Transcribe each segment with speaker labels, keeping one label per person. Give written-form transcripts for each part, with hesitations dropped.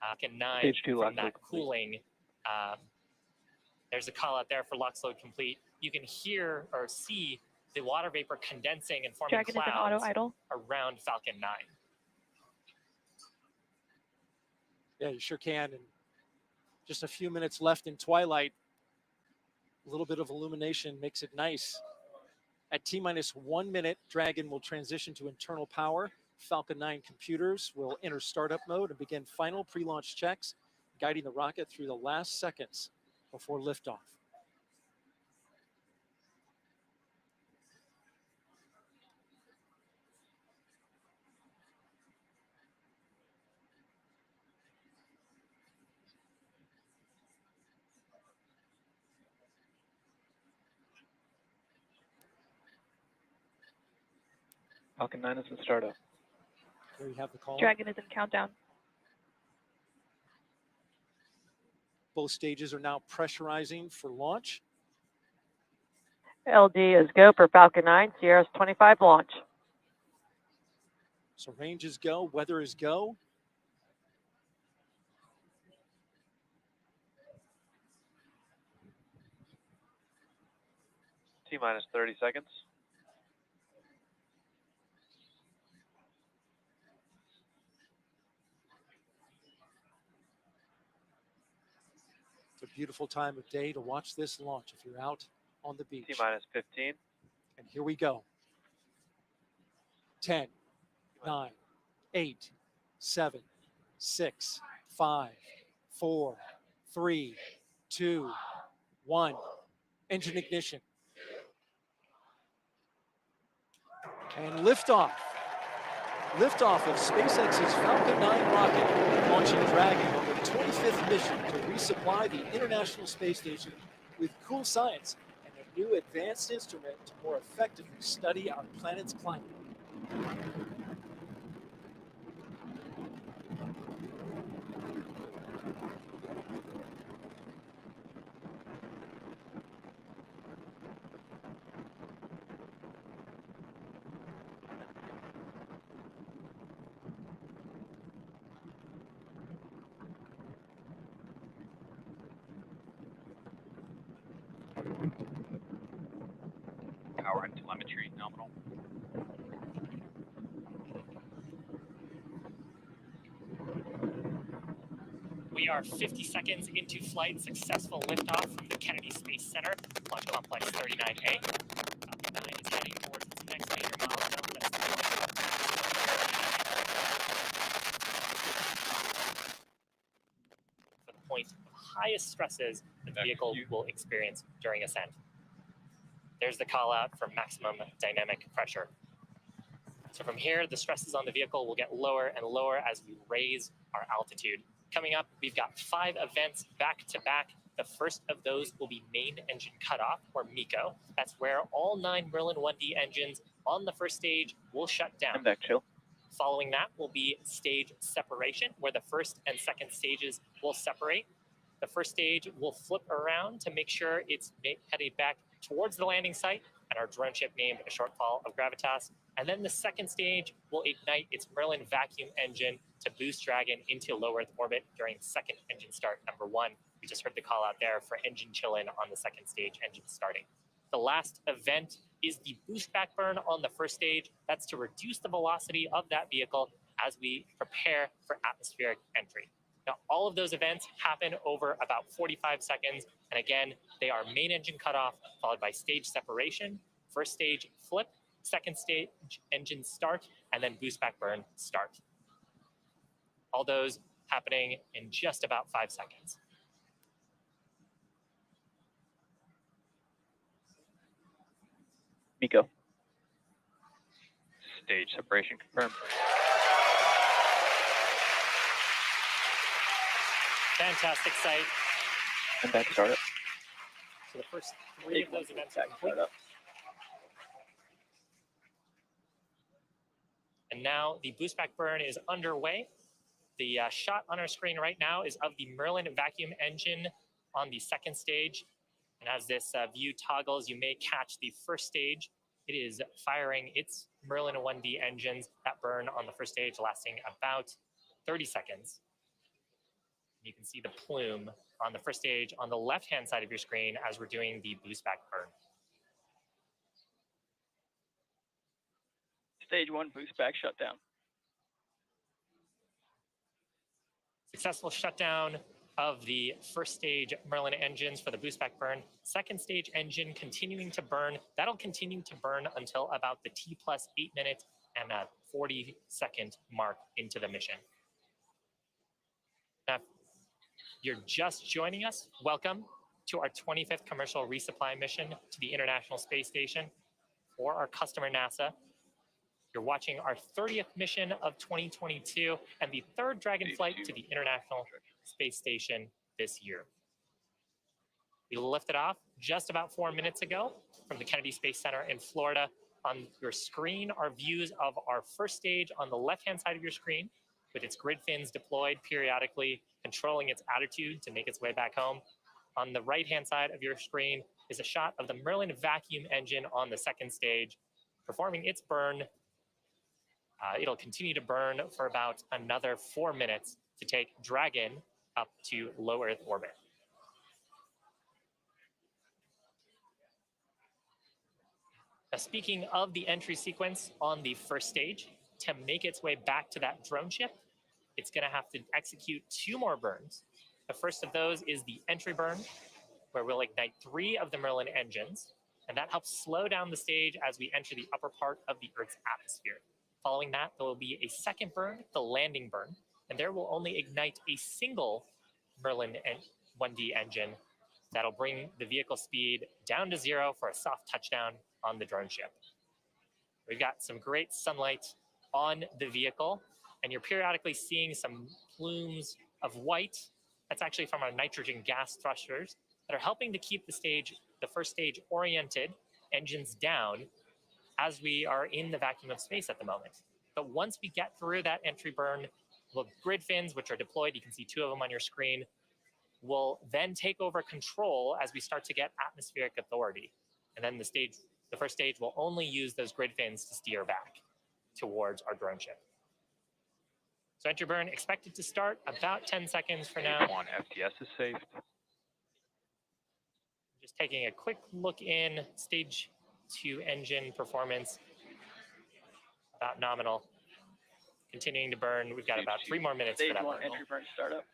Speaker 1: Falcon 9
Speaker 2: Stage 2
Speaker 1: from
Speaker 2: lock
Speaker 1: that cooling. There's a call out there for LOX load complete. You can hear or see the water vapor condensing and forming
Speaker 3: Dragon
Speaker 1: clouds
Speaker 3: is an auto idle
Speaker 1: around Falcon 9.
Speaker 4: Yeah, you sure can. And just a few minutes left in twilight. A little bit of illumination makes it nice. At T-minus 1 minute, Dragon will transition to internal power. Falcon 9 computers will enter startup mode and begin final pre-launch checks, guiding the rocket through the last seconds before liftoff.
Speaker 2: Falcon 9 is in startup.
Speaker 4: There you have the call.
Speaker 3: Dragon is in countdown.
Speaker 4: Both stages are now pressurizing for launch.
Speaker 5: LD is go for Falcon 9, Sierra's 25 launch.
Speaker 4: So range is go, weather is go.
Speaker 2: T-minus 30 seconds.
Speaker 4: It's a beautiful time of day to watch this launch if you're out on the beach.
Speaker 2: T-minus 15.
Speaker 4: And here we go. 10, 9, 8, 7, 6, 5, 4, 3, 2, 1. Engine ignition. And liftoff. Liftoff of SpaceX's Falcon 9 rocket, launching Dragon on the 25th mission to resupply the International Space Station with cool science and a new advanced instrument to more effectively study our planet's climate.
Speaker 6: Power and telemetry nominal.
Speaker 1: We are 50 seconds into flight. Successful liftoff from the Kennedy Space Center, Launch Complex 39A. Falcon 9 is heading towards its next major milestone. That's the point of highest stresses that the vehicle will experience during ascent. There's the call out for maximum dynamic pressure. So from here, the stresses on the vehicle will get lower and lower as we raise our altitude. Coming up, we've got 5 events back to back. The first of those will be main engine cutoff, or MECO. That's where all 9 Merlin 1D engines on the first stage will shut down.
Speaker 2: I'm back, chill.
Speaker 1: Following that will be stage separation, where the first and second stages will separate. The first stage will flip around to make sure it's headed back towards the landing site and our drone ship named A Shortfall of Gravitas. And then the second stage will ignite its Merlin vacuum engine to boost Dragon into low Earth orbit during second engine start number 1. We just heard the call out there for engine chill-in on the second stage engine starting. The last event is the boost back burn on the first stage. That's to reduce the velocity of that vehicle as we prepare for atmospheric entry. Now, all of those events happen over about 45 seconds. And again, they are main engine cutoff, followed by stage separation, first stage flip, second stage engine start, and then boost back burn start. All those happening in just about 5 seconds.
Speaker 2: MECO.
Speaker 6: Stage separation confirmed.
Speaker 1: Fantastic sight.
Speaker 2: I'm back startup.
Speaker 1: So the first 3 of those events are complete. And now the boost back burn is underway. The shot on our screen right now is of the Merlin vacuum engine on the second stage. And as this view toggles, you may catch the first stage. It is firing its Merlin 1D engines that burn on the first stage, lasting about 30 seconds. You can see the plume on the first stage on the left-hand side of your screen as we're doing the boost back burn.
Speaker 3: Stage 1 boost back shutdown.
Speaker 1: Successful shutdown of the first stage Merlin engines for the boost back burn. Second stage engine continuing to burn. That'll continue to burn until about the T plus 8 minute and a 40-second mark into the mission. Now, if you're just joining us, welcome to our 25th commercial resupply mission to the International Space Station for our customer NASA. You're watching our 30th mission of 2022 and the third Dragon flight to the International Space Station this year. We lifted off just about 4 minutes ago from the Kennedy Space Center in Florida. On your screen are views of our first stage on the left-hand side of your screen with its grid fins deployed periodically, controlling its attitude to make its way back home. On the right-hand side of your screen is a shot of the Merlin vacuum engine on the second stage, performing its burn. It'll continue to burn for about another 4 minutes to take Dragon up to low Earth orbit. Now, speaking of the entry sequence on the first stage, to make its way back to that drone ship, it's going to have to execute 2 more burns. The first of those is the entry burn, where we'll ignite 3 of the Merlin engines, and that helps slow down the stage as we enter the upper part of the Earth's atmosphere. Following that, there will be a second burn, the landing burn, and there will only ignite a single Merlin 1D engine that'll bring the vehicle speed down to 0 for a soft touchdown on the drone ship. We've got some great sunlight on the vehicle, and you're periodically seeing some plumes of white. That's actually from our nitrogen gas thrusters that are helping to keep the first stage oriented, engines down, as we are in the vacuum of space at the moment. But once we get through that entry burn, the grid fins, which are deployed, you can see 2 of them on your screen, will then take over control as we start to get atmospheric authority. And then the first stage will only use those grid fins to steer back towards our drone ship. So entry burn expected to start about 10 seconds for now.
Speaker 2: 1 FTS is saved.
Speaker 1: Just taking a quick look in, stage 2 engine performance, about nominal. Continuing to burn. We've got about 3 more minutes
Speaker 3: Stage
Speaker 1: for that
Speaker 3: 1
Speaker 1: burn.
Speaker 3: entry burn startup.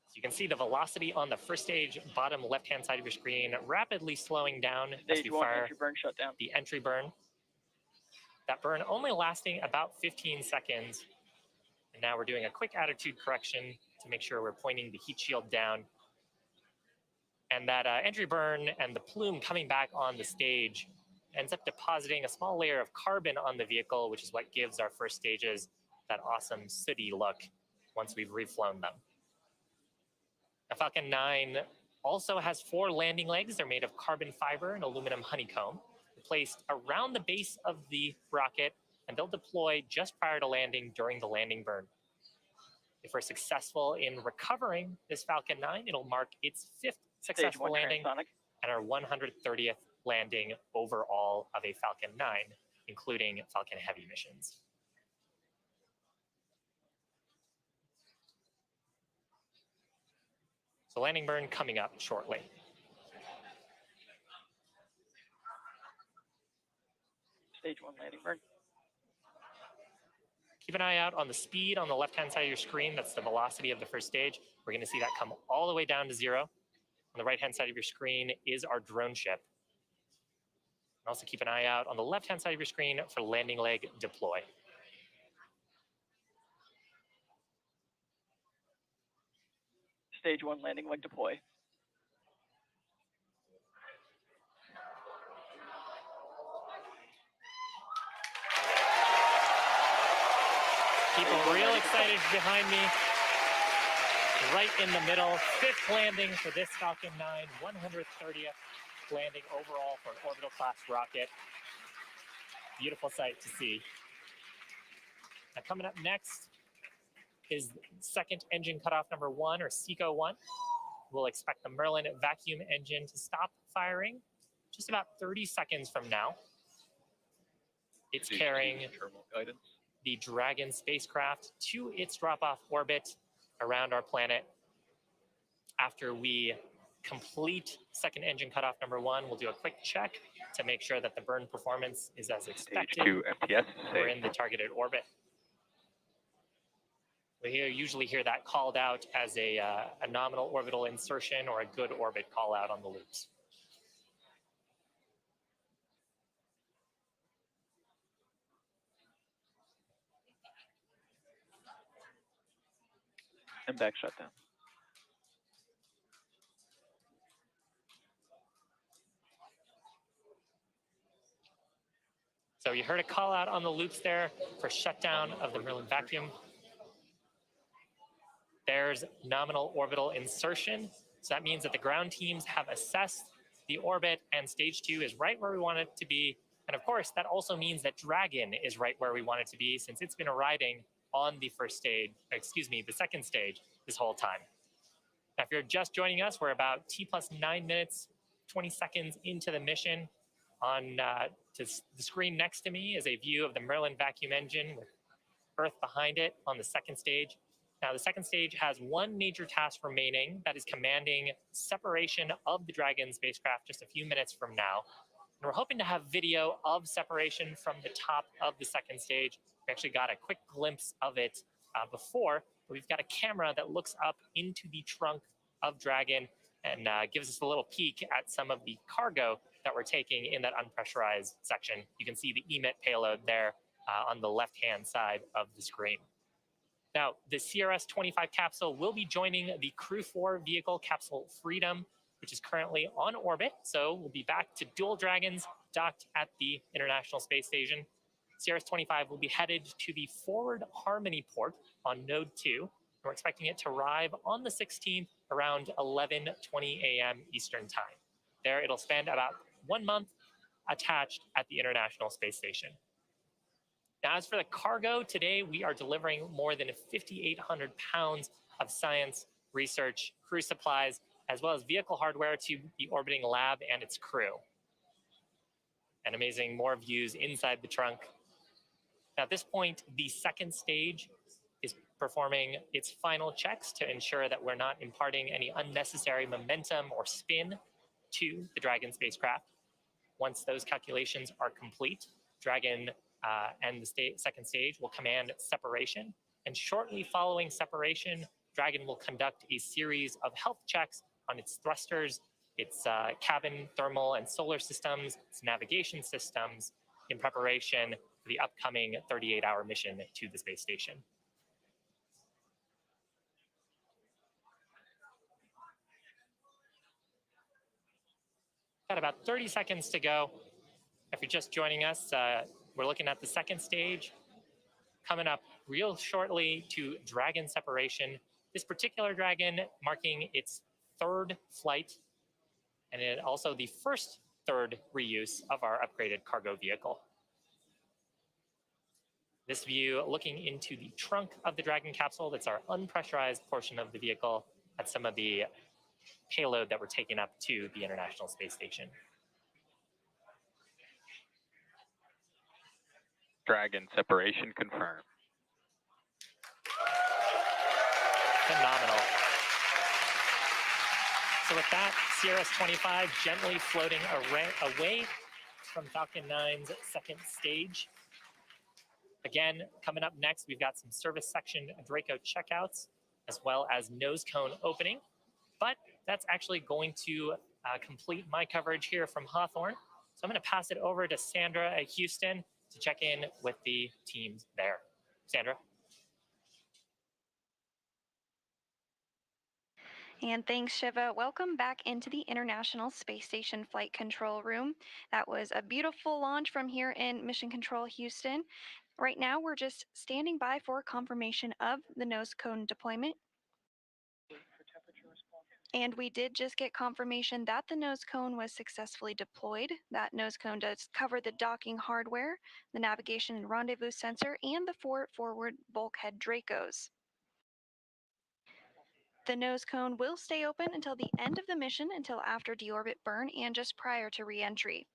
Speaker 1: So you can see the velocity on the first stage, bottom left-hand side of your screen, rapidly slowing down as
Speaker 3: Stage
Speaker 1: we
Speaker 3: 1
Speaker 1: fire
Speaker 3: entry burn shutdown.
Speaker 1: the entry burn. That burn only lasting about 15 seconds. And now we're doing a quick attitude correction to make sure we're pointing the heat shield down. And that entry burn and the plume coming back on the stage ends up depositing a small layer of carbon on the vehicle, which is what gives our first stages that awesome sooty look once we've reflown them. The Falcon 9 also has 4 landing legs. They're made of carbon fiber and aluminum honeycomb, placed around the base of the rocket, and they'll deploy just prior to landing during the landing burn. If we're successful in recovering this Falcon 9, it'll mark its 5th successful
Speaker 3: Stage 1
Speaker 1: landing
Speaker 3: transonic.
Speaker 1: and our 130th landing overall of a Falcon 9, including Falcon Heavy missions. So landing burn coming up shortly.
Speaker 3: Stage 1 landing burn.
Speaker 1: Keep an eye out on the speed on the left-hand side of your screen. That's the velocity of the first stage. We're going to see that come all the way down to 0. On the right-hand side of your screen is our drone ship. And also keep an eye out on the left-hand side of your screen for landing leg deploy.
Speaker 3: Stage 1 landing leg deploy.
Speaker 1: People real excited behind me. Right in the middle, 5th landing for this Falcon 9, 130th landing overall for an orbital class rocket. Beautiful sight to see. Now coming up next is second engine cutoff number 1, or SECO 1. We'll expect the Merlin vacuum engine to stop firing just about 30 seconds from now. It's carrying
Speaker 6: Terminal guidance.
Speaker 1: the Dragon spacecraft to its drop-off orbit around our planet. After we complete second engine cutoff number 1, we'll do a quick check to make sure that the burn performance is as
Speaker 2: Stage
Speaker 1: expected.
Speaker 2: 2 FPS is
Speaker 1: We're
Speaker 2: safe.
Speaker 1: in the targeted orbit. We usually hear that called out as a nominal orbital insertion or a good orbit call out on the loops.
Speaker 2: And back shutdown.
Speaker 1: So you heard a call out on the loops there for shutdown of the Merlin vacuum. There's nominal orbital insertion. So that means that the ground teams have assessed the orbit and stage 2 is right where we want it to be. And of course, that also means that Dragon is right where we want it to be since it's been arriving on the the second stage this whole time. Now, if you're just joining us, we're about T+9 minutes, 20 seconds into the mission. On to the screen next to me is a view of the Merlin vacuum engine with Earth behind it on the second stage. Now, the second stage has one major task remaining, that is commanding separation of the Dragon spacecraft just a few minutes from now. And we're hoping to have video of separation from the top of the second stage. We actually got a quick glimpse of it before, but we've got a camera that looks up into the trunk of Dragon and gives us a little peek at some of the cargo that we're taking in that unpressurized section. You can see the emit payload there on the left-hand side of the screen. Now, the CRS-25 capsule will be joining the Crew 4 vehicle capsule Freedom, which is currently on orbit. So we'll be back to dual Dragons docked at the International Space Station. CRS-25 will be headed to the Forward Harmony port on Node 2. We're expecting it to arrive on the 16th around 11:20 a.m. Eastern Time. There, it'll spend about 1 month attached at the International Space Station. Now, as for the cargo, today we are delivering more than 5,800 pounds of science, research, crew supplies, as well as vehicle hardware to the orbiting lab and its crew. And amazing, more views inside the trunk. Now, at this point, the second stage is performing its final checks to ensure that we're not imparting any unnecessary momentum or spin to the Dragon spacecraft. Once those calculations are complete, Dragon and the second stage will command separation. And shortly following separation, Dragon will conduct a series of health checks on its thrusters, its cabin, thermal, and solar systems, its navigation systems, in preparation for the upcoming 38-hour mission to the space station. Got about 30 seconds to go. If you're just joining us, we're looking at the second stage. Coming up real shortly to Dragon separation. This particular Dragon marking its third flight, and it also the third reuse of our upgraded cargo vehicle. This view looking into the trunk of the Dragon capsule. That's our unpressurized portion of the vehicle. That's some of the payload that we're taking up to the International Space Station.
Speaker 6: Dragon separation confirmed.
Speaker 1: Phenomenal. So with that, CRS-25 gently floating away from Falcon 9's second stage. Again, coming up next, we've got some service section Draco checkouts, as well as nose cone opening. But that's actually going to complete my coverage here from Hawthorne. So I'm going to pass it over to Sandra at Houston to check in with the teams there. Sandra.
Speaker 7: And thanks, Shiva. Welcome back into the International Space Station Flight Control Room. That was a beautiful launch from here in Mission Control Houston. Right now, we're just standing by for confirmation of the nose cone deployment. And we did just get confirmation that the nose cone was successfully deployed. That nose cone does cover the docking hardware, the navigation and rendezvous sensor, and the 4 forward bulkhead Dracos. The nose cone will stay open until the end of the mission, until after deorbit burn and just prior to re-entry.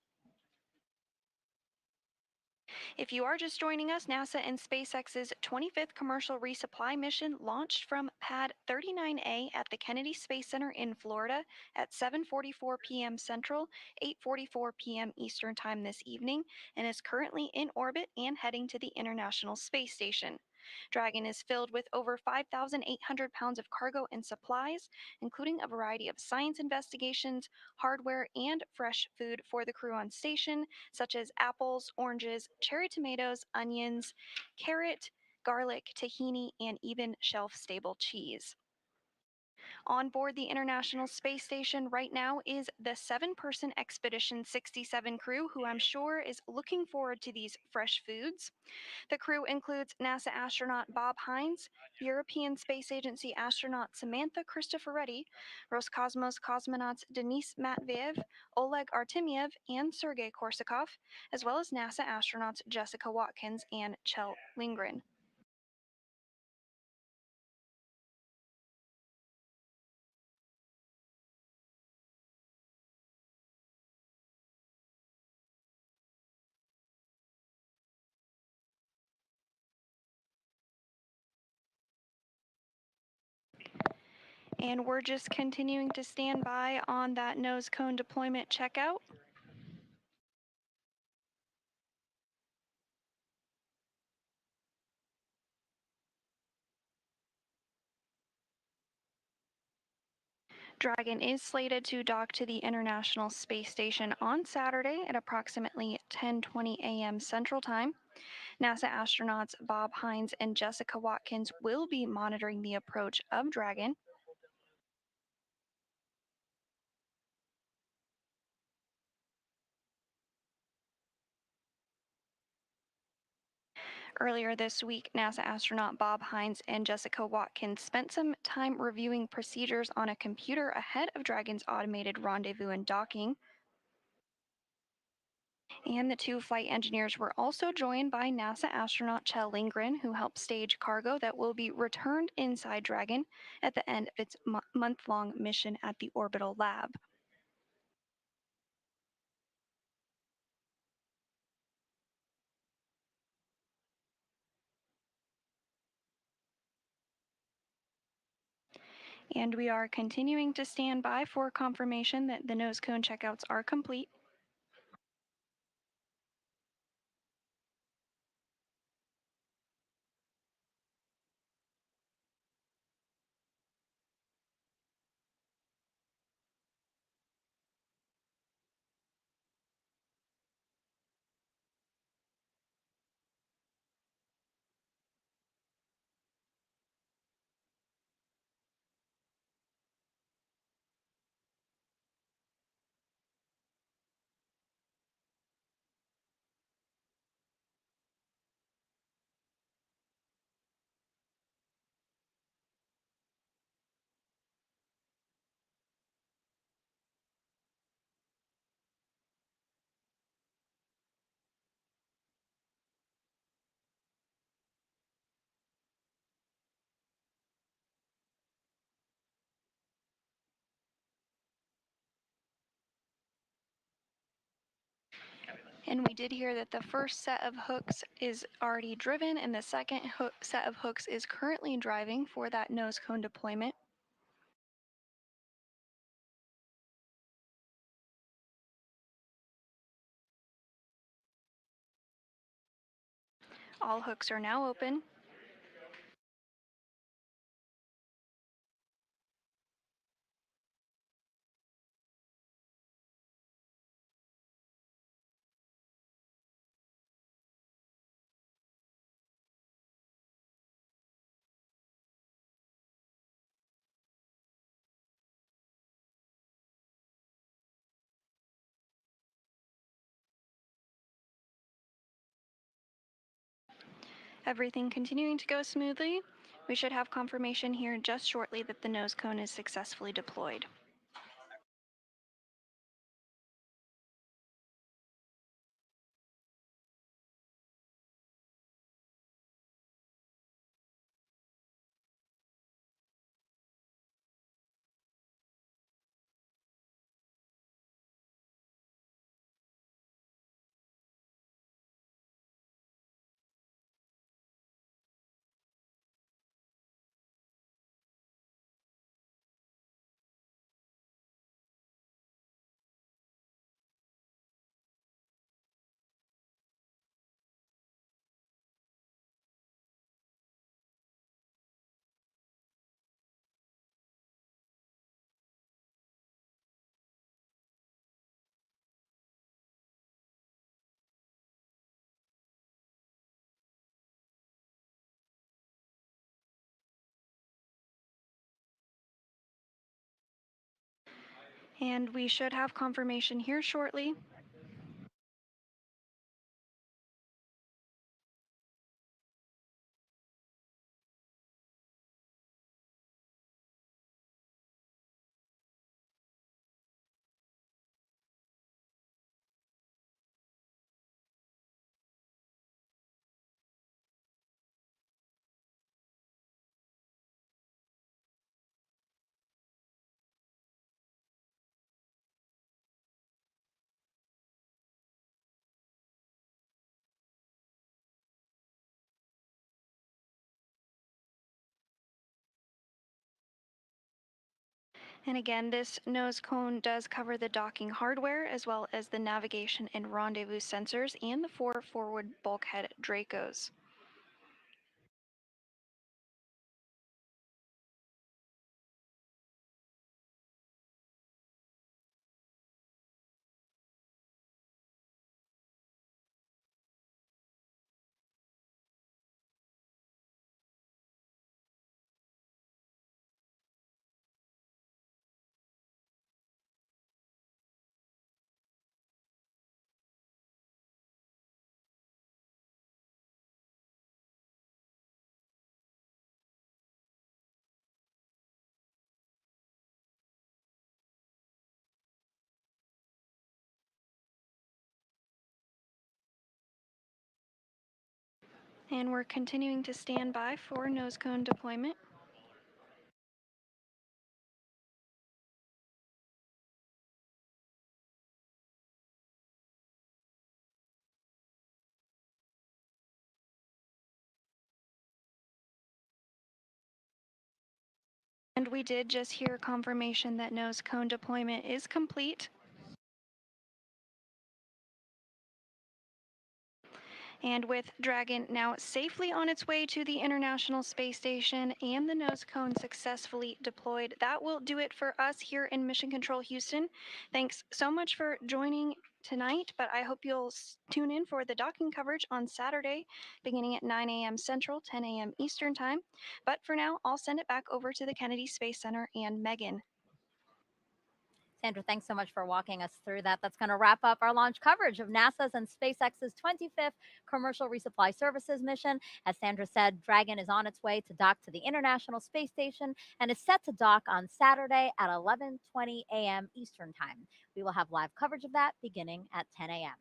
Speaker 7: If you are just joining us, NASA and SpaceX's 25th commercial resupply mission launched from Pad 39A at the Kennedy Space Center in Florida at 7:44 p.m. Central, 8:44 p.m. Eastern Time this evening, and is currently in orbit and heading to the International Space Station. Dragon is filled with over 5,800 pounds of cargo and supplies, including a variety of science investigations, hardware, and fresh food for the crew on station, such as apples, oranges, cherry tomatoes, onions, carrot, garlic, tahini, and even shelf-stable cheese. On board the International Space Station right now is the 7-person Expedition 67 crew, who I'm sure is looking forward to these fresh foods. The crew includes NASA astronaut Bob Hines, European Space Agency astronaut Samantha Cristoforetti, Roscosmos cosmonauts Denis Matveev, Oleg Artemyev, and Sergei Korsakov, as well as NASA astronauts Jessica Watkins and Kjell Lindgren. And we're just continuing to stand by on that nose cone deployment checkout. Dragon is slated to dock to the International Space Station on Saturday at approximately 10:20 a.m. Central Time. NASA astronauts Bob Hines and Jessica Watkins will be monitoring the approach of Dragon. Earlier this week, NASA astronaut Bob Hines and Jessica Watkins spent some time reviewing procedures on a computer ahead of Dragon's automated rendezvous and docking. And the two flight engineers were also joined by NASA astronaut Kjell Lindgren, who helped stage cargo that will be returned inside Dragon at the end of its month-long mission at the orbital lab. And we are continuing to stand by for confirmation that the nose cone checkouts are complete. And we did hear that the first set of hooks is already driven and the second set of hooks is currently driving for that nose cone deployment. All hooks are now open. Everything continuing to go smoothly. We should have confirmation here just shortly that the nose cone is successfully deployed. And we should have confirmation here shortly. And again, this nose cone does cover the docking hardware as well as the navigation and rendezvous sensors and the 4 forward bulkhead Dracos. And we're continuing to stand by for nose cone deployment. And we did just hear confirmation that nose cone deployment is complete. And with Dragon now safely on its way to the International Space Station and the nose cone successfully deployed, that will do it for us here in Mission Control Houston. Thanks so much for joining tonight, but I hope you'll tune in for the docking coverage on Saturday, beginning at 9 a.m. Central, 10 a.m. Eastern Time. But for now, I'll send it back over to the Kennedy Space Center and Megan.
Speaker 8: Sandra, thanks so much for walking us through that. That's going to wrap up our launch coverage of NASA's and SpaceX's 25th Commercial Resupply Services mission. As Sandra said, Dragon is on its way to dock to the International Space Station and is set to dock on Saturday at 11:20 a.m. Eastern Time. We will have live coverage of that beginning at 10 a.m.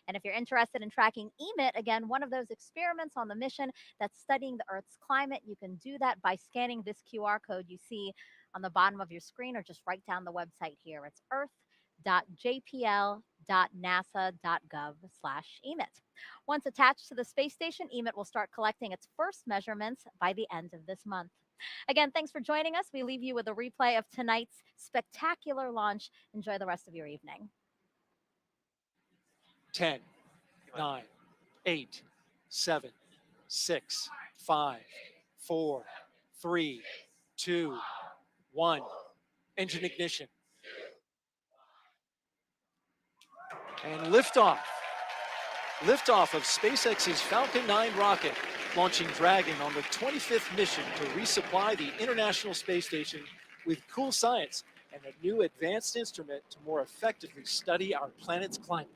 Speaker 8: And if you're interested in tracking EMIT, again, one of those experiments on the mission that's studying the Earth's climate, you can do that by scanning this QR code you see on the bottom of your screen, or just write down the website here. It's earth.jpl.nasa.gov/EMIT. Once attached to the space station, EMIT will start collecting its first measurements by the end of this month. Again, thanks for joining us. We leave you with a replay of tonight's spectacular launch. Enjoy the rest of your evening.
Speaker 4: 10, 9, 8, 7, 6, 5, 4, 3, 2, 1. Engine ignition. And liftoff. Liftoff of SpaceX's Falcon 9 rocket, launching Dragon on the 25th mission to resupply the International Space Station with cool science and a new advanced instrument to more effectively study our planet's climate.